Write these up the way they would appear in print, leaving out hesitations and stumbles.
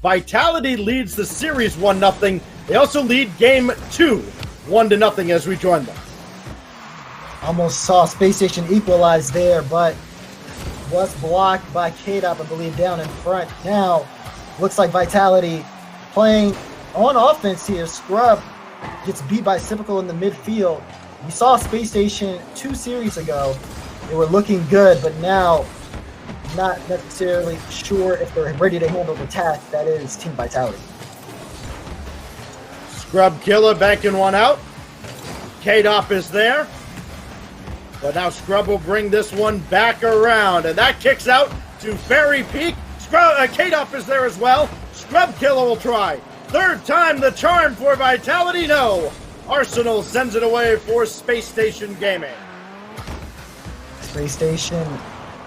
Vitality leads the series 1-0. They also lead game 2, 1-0 as we join them. Almost saw Spacestation equalize there, but was blocked by K-Dop, I believe, down in front. Now, looks like Vitality playing on offense here. Scrub gets beat by Typical in the midfield. We saw Spacestation 2 series ago. They were looking good, but now not necessarily sure if they're ready to handle the task that is Team Vitality. Scrub Killer banking one out. K-Dop is there. But now Scrub will bring this one back around. And that kicks out to Fairy Peak. K-Dop is there as well. Scrub Killer will try. Third time the charm for Vitality. No. Arsenal sends it away for Space Station Gaming. Space Station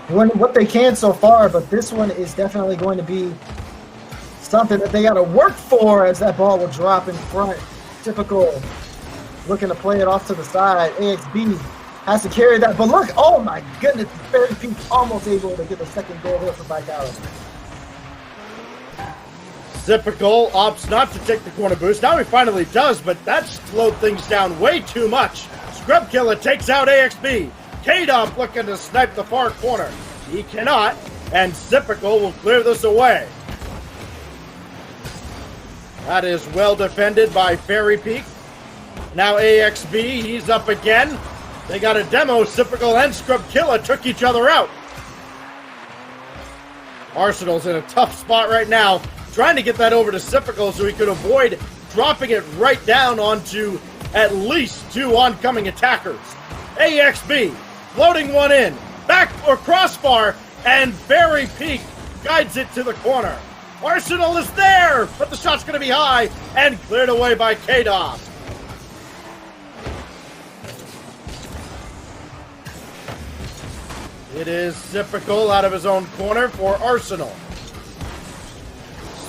doing what they can so far, but this one is definitely going to be something that they got to work for as that ball will drop in front. Typical looking to play it off to the side. AXB has to carry that, but look, oh my goodness, Fairy Peak almost able to get the second goal here for Vitality. Typical opts not to take the corner boost. Now he finally does, but that slowed things down way too much. Scrub Killer takes out AXB. K-Dop looking to snipe the far corner. He cannot, and Typical will clear this away. That is well defended by Fairy Peak. Now AXB, he's up again. They got a demo. Typical and Scrub Killer took each other out. Arsenal's in a tough spot right now, trying to get that over to Typical so he could avoid dropping it right down onto at least two oncoming attackers. AXB floating one in, back or crossbar, and Fairy Peak guides it to the corner. Arsenal is there, but the shot's going to be high and cleared away by K-Dop. It is Typical out of his own corner for Arsenal.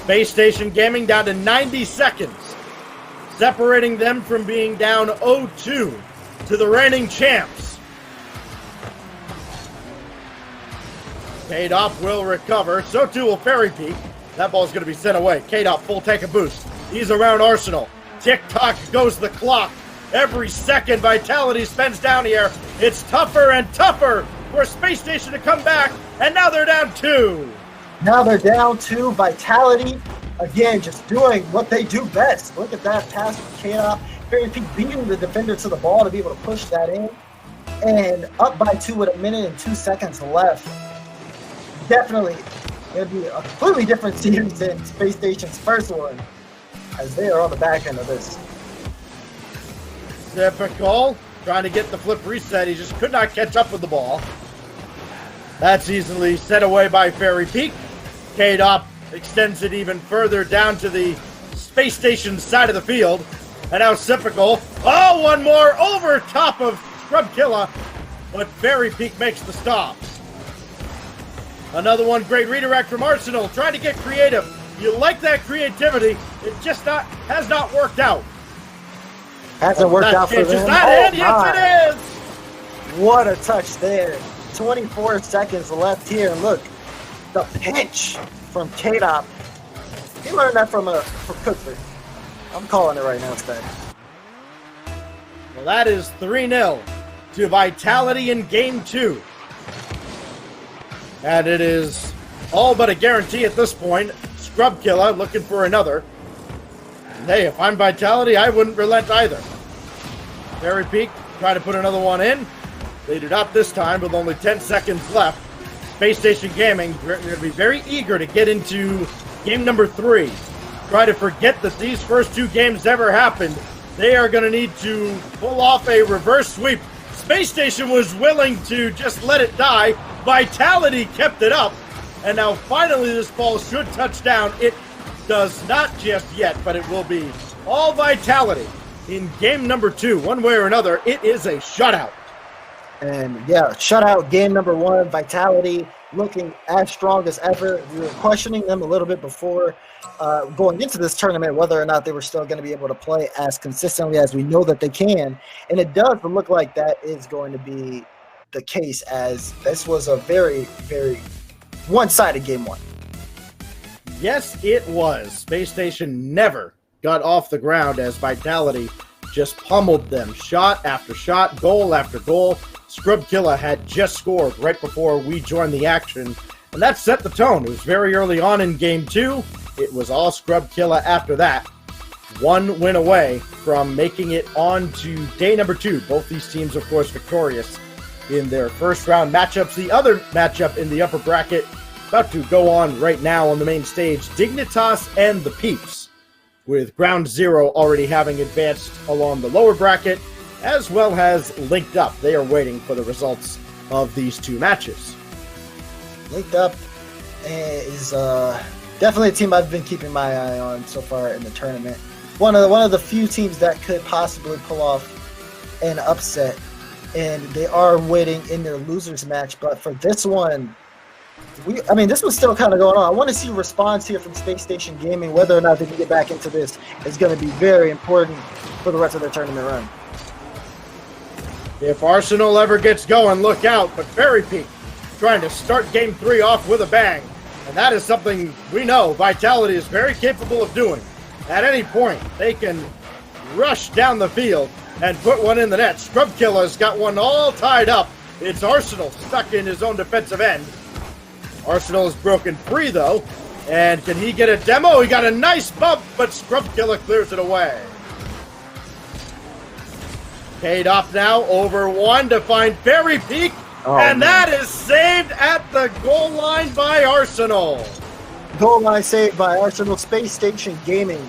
Space Station Gaming down to 90 seconds, separating them from being down 0-2 to the reigning champs. K-Dop will recover, so too will Fairy Peak. That ball's going to be sent away. K-Dop full tank of boost. He's around Arsenal. Tick-tock goes the clock. Every second Vitality spends down here, it's tougher and tougher for Space Station to come back, and now they're down 2. Now they're down 2. Vitality, again, just doing what they do best. Look at that pass from K-Dop. Fairy Peak beating the defender to the ball to be able to push that in. And up by 2 with 1 minute and 2 seconds left. Definitely going to be a completely different series than Space Station's first one, as they are on the back end of this. Typical, trying to get the flip reset. He just could not catch up with the ball. That's easily set away by Fairy Peak. K-Dop extends it even further down to the Space Station side of the field. And now Typical. Oh, one more over top of Scrub Killer. But Fairy Peak makes the stop. Another one, great redirect from Arsenal, trying to get creative. You like that creativity. It just has not worked out. Hasn't worked out for them. Is that in? Yes, it is. What a touch there. 24 seconds left here. Look, the pinch from K-Dop. He learned that from Cookford. I'm calling it right now instead. Well, that is 3-0 to Vitality in Game 2. And it is all but a guarantee at this point. Scrub Killer looking for another. And hey, if I'm Vitality, I wouldn't relent either. Fairy Peak try to put another one in. They do not this time with only 10 seconds left. Space Station Gaming going to be very eager to get into game number 3. Try to forget that these first 2 games ever happened. They are going to need to pull off a reverse sweep. Space Station was willing to just let it die. Vitality kept it up. And now finally this ball should touch down. It does not just yet, but it will be all Vitality in game number 2. One way or another, it is a shutout. And yeah, shutout game number 1. Vitality looking as strong as ever. We were questioning them a little bit before going into this tournament whether or not they were still going to be able to play as consistently as we know that they can. And it does look like that is going to be the case, as this was a very, very one-sided game 1. Yes, it was. Space Station never got off the ground as Vitality just pummeled them. Shot after shot, goal after goal. Scrubkilla had just scored right before we joined the action, and that set the tone. It was very early on in Game 2. It was all Scrubkilla after that. One win away from making it on to day number 2. Both these teams, of course, victorious in their first round matchups. The other matchup in the upper bracket about to go on right now on the main stage, Dignitas and the Peeps, with Ground Zero already having advanced along the lower bracket, as well as Linked Up. They are waiting for the results of these two matches. Linked Up is definitely a team I've been keeping my eye on so far in the tournament. One of the few teams that could possibly pull off an upset, and they are waiting in their losers match. But for this one, this was still kind of going on. I want to see a response here from Space Station Gaming. Whether or not they can get back into this is going to be very important for the rest of their tournament run. If Arsenal ever gets going, look out. But Fairy Peak trying to start Game 3 off with a bang. And that is something we know Vitality is very capable of doing. At any point, they can rush down the field and put one in the net. Scrubkilla's got one all tied up. It's Arsenal stuck in his own defensive end. Arsenal is broken free, though. And can he get a demo? He got a nice bump, but Scrubkilla clears it away. Paid off now, over one to find Fairy Peak. And that is saved at the goal line by Arsenal. Goal line saved by Arsenal. Space Station Gaming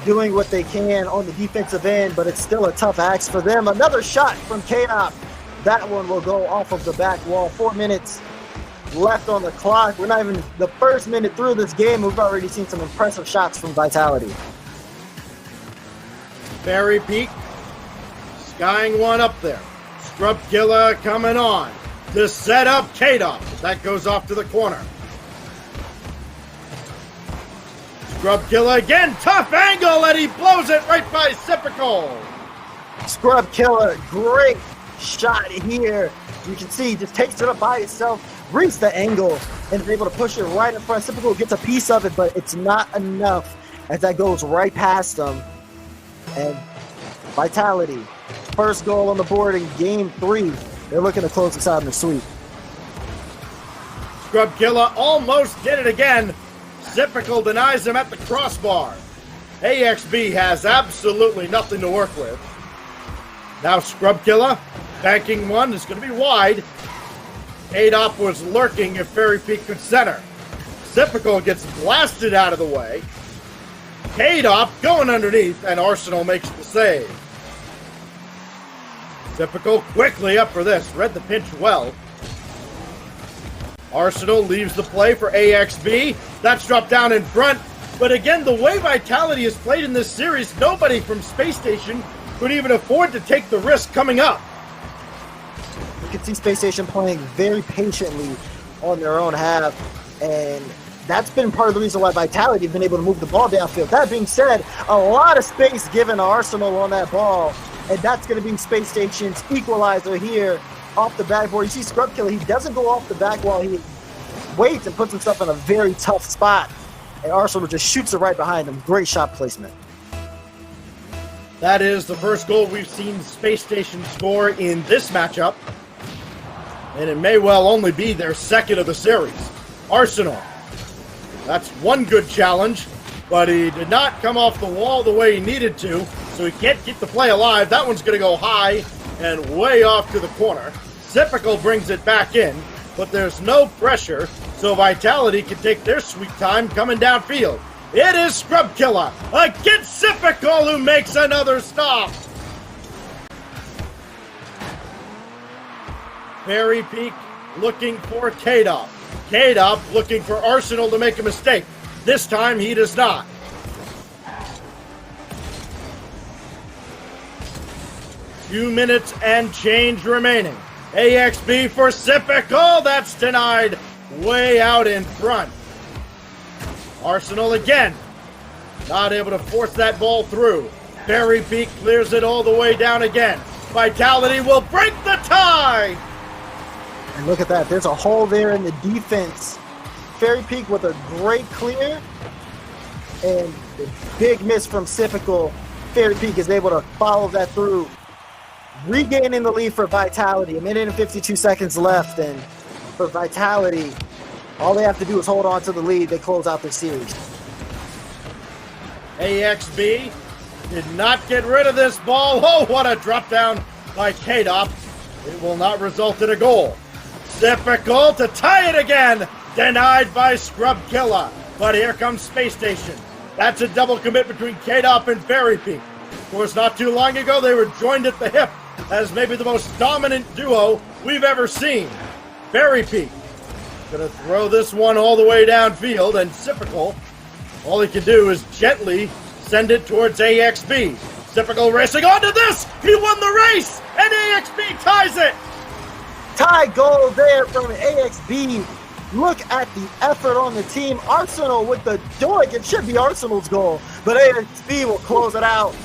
doing what they can on the defensive end, but it's still a tough ask for them. Another shot from K-Op. That one will go off of the back wall. 4 minutes left on the clock. We're not even the first minute through this game. We've already seen some impressive shots from Vitality. Fairy Peak skying one up there. Scrubkilla coming on to set up K-Dop. That goes off to the corner. Scrubkilla again, tough angle, and he blows it right by Sipical. Scrubkilla, great shot here. You can see he just takes it up by itself, reads the angle, and is able to push it right in front. Sipical gets a piece of it, but it's not enough as that goes right past them. And Vitality, first goal on the board in Game 3. They're looking to close this out in the sweep. Scrubkilla almost did it again. Sipical denies him at the crossbar. AXB has absolutely nothing to work with. Now Scrubkilla, banking one, is going to be wide. Adop was lurking if Fairy Peak could center. Sipical gets blasted out of the way. Adop going underneath, and Arsenal makes the save. Sipical quickly up for this. Read the pinch well. Arsenal leaves the play for AXB. That's dropped down in front. But again, the way Vitality has played in this series, nobody from Space Station could even afford to take the risk coming up. You can see Space Station playing very patiently on their own half. And that's been part of the reason why Vitality have been able to move the ball downfield. That being said, a lot of space given to Arsenal on that ball. And that's going to be Space Station's equalizer here off the backboard. You see Scrubkilla, he doesn't go off the back wall. He waits and puts himself in a very tough spot. And Arsenal just shoots it right behind him. Great shot placement. That is the first goal we've seen Space Station score in this matchup. And it may well only be their second of the series. Arsenal. That's one good challenge, but he did not come off the wall the way he needed to, so he can't keep the play alive. That one's going to go high and way off to the corner. Sipical brings it back in, but there's no pressure, so Vitality can take their sweet time coming downfield. It is Scrubkilla against Sipical, who makes another stop. Fairy Peak looking for K-Dop. K-Dop looking for Arsenal to make a mistake. This time he does not. Few minutes and change remaining. AXB for Sipical. That's denied way out in front. Arsenal again. Not able to force that ball through. Fairy Peak clears it all the way down again. Vitality will break the tie. And look at that. There's a hole there in the defense Fairy Peak with a great clear. And the big miss from Typical. Fairy Peak is able to follow that through, regaining the lead for Vitality. 1 minute and 52 seconds left, and for Vitality, all they have to do is hold on to the lead. They close out the series. AXB did not get rid of this ball. Oh, what a drop down by K-Dop. It will not result in a goal. Difficult to tie it again. Denied by Scrub Killa. But here comes Space Station. That's a double commit between K-Dop and Fairy Peak. Of course, not too long ago, they were joined at the hip as maybe the most dominant duo we've ever seen. Fairy Peak gonna throw this one all the way downfield, and Typical, all he can do is gently send it towards AXB. Typical racing onto this! He won the race! And AXB ties it! Tie goal there from AXB. Look at the effort on the team. Arsenal with the doink. It should be Arsenal's goal, but AXB will close it out.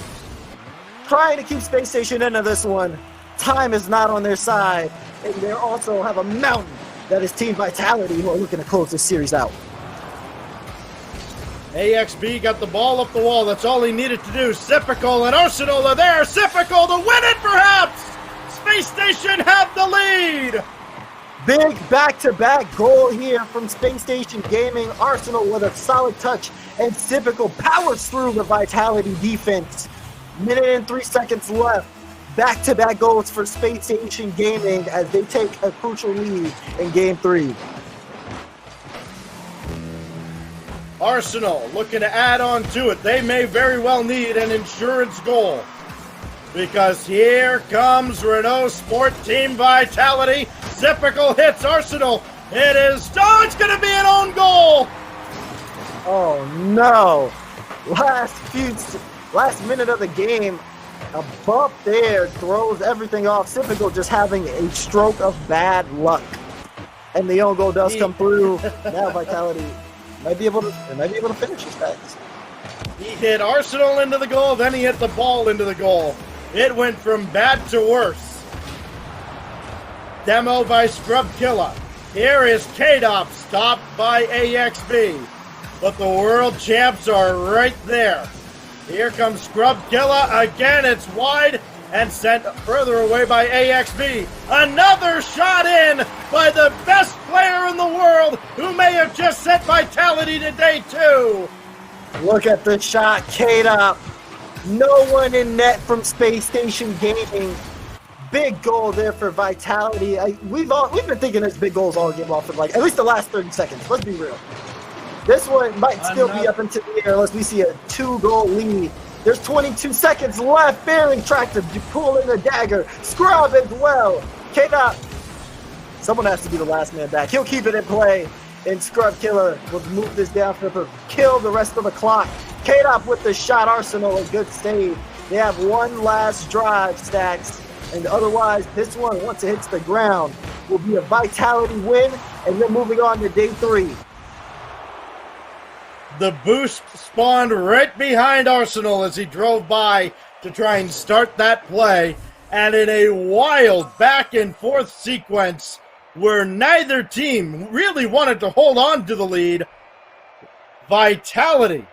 Trying to keep Space Station into this one. Time is not on their side, and they also have a mountain that is Team Vitality, who are looking to close this series out. AXB got the ball up the wall. That's all he needed to do. Typical and Arsenal are there. Typical to win it, perhaps. Space Station have the lead. Big back-to-back goal here from Space Station Gaming. Arsenal with a solid touch, and Typical powers through the Vitality defense. 1 minute and 3 seconds left. Back-to-back goals for Space Station Gaming as they take a crucial lead in Game 3. Arsenal looking to add on to it. They may very well need an insurance goal, because here comes Renault Sport Team Vitality. Typical hits Arsenal. It is, oh, it's going to be an own goal. Oh no. Last minute of the game, a bump there throws everything off. Typical just having a stroke of bad luck. And the own goal does come through. Now Vitality might be able to finish this, guys. He hit Arsenal into the goal, then he hit the ball into the goal. It went from bad to worse. Demo by Scrub Killa. Here is K-Dop, stopped by AXB. But the world champs are right there. Here comes Scrub Killa. Again, it's wide and sent further away by AXB. Another shot in by the best player in the world, who may have just set Vitality to day 2. Look at the shot, K-Dop. No one in net from Space Station Gaming. Big goal there for Vitality. We've been thinking this big goals all game off for like at least the last 30 seconds. Let's be real. This one might still be up into the air unless we see a 2-goal lead. There's 22 seconds left. Bearing tries to pull in the dagger. Scrub as well. K-Dop. Someone has to be the last man back. He'll keep it in play. And Scrub Killa will move this down to kill the rest of the clock. K-Dop with the shot. Arsenal, a good save. They have one last drive, Stacks. And otherwise, this one, once it hits the ground, will be a Vitality win. And then moving on to day 3. The boost spawned right behind Arsenal as he drove by to try and start that play. And in a wild back and forth sequence where neither team really wanted to hold on to the lead, Vitality